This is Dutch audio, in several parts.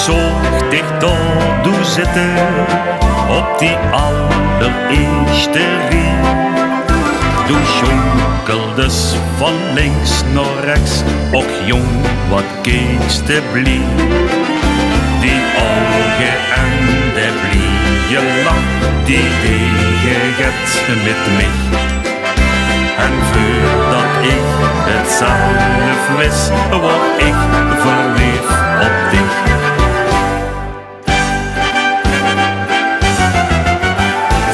zo dicht tot u zitten, op die allereerste ring. Toen jonkeldes van links naar rechts, ook jong wat keekste blie. Die ogen en de blije lach, die deed met mij. En voordat ik het zelf wist, word ik verliefd op dich.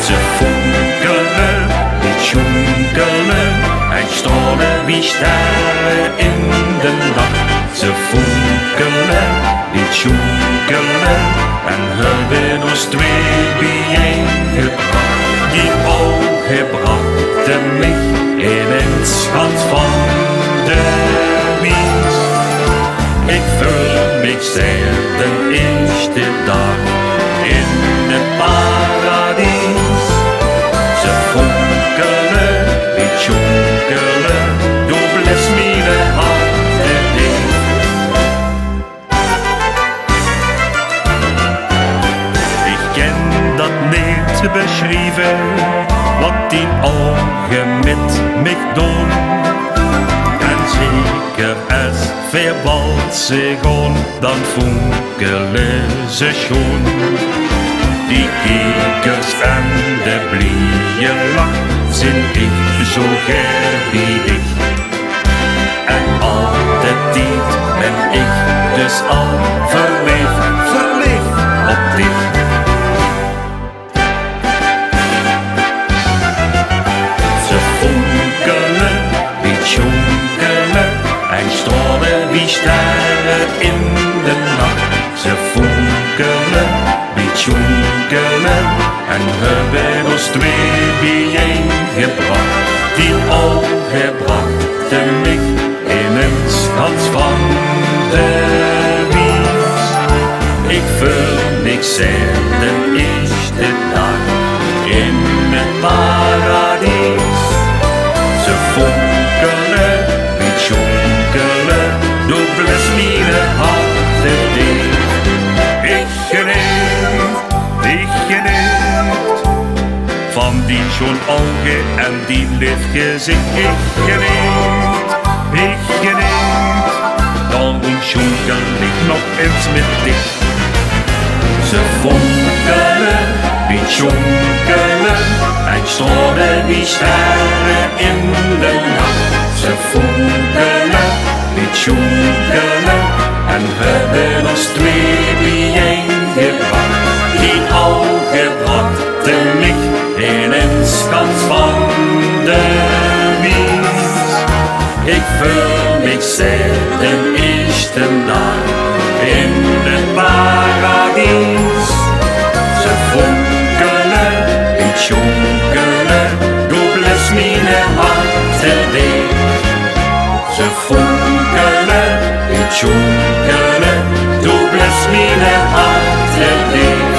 Ze fonkelen, die tjonkelen en stralen wie sterren in de nacht. Ze fonkelen, die tjonkelen en hebben ons twee bijeengebracht. Die ogen brachten mij in het schat van de wies. Ik voel mij zeer de eerste dag in het paradies. Ze fonkelen, die tjonkelen, doe bless me de harten dicht. Ik ken dat niet beschrijven, wat die ogen met mij doen. En zeker als verbalt ze gaan, dan fonkelen ze schoon. Die kijkers en de blije lach, zin ik zo gebiedig. En altijd tijd ben ik dus al verliefd op dich. En stralen wie sterren in de nacht. Ze fonkelen, wie tjonkelen en hebben ons twee bijeengebracht. Die ogen brachten mij in een schat van de wies. Ik voel mij zeer de eerste dag in het paradies. Ze fonkelen, wie tjonkelen, doe bless me de harten dicht. Ik geniet van die schoon ogen en die lief gezicht. Ik geniet, dan tjonkel ik nog eens met dich. Ze fonkelen, wie tjonkelen en stralen wie sterren in de nacht. Ze fonkelen, wie tjonkelen en hebben ons twee bijeengebracht. Die ogen brachten mij in een schat van de wies. Ik voel mij zeer de eerste dag in het paradies. Ze fonkelen, wie tjonkelen, doe bless me de harten dicht. Ze fonkelen, die tjonkelen, doe bless me de harten dicht.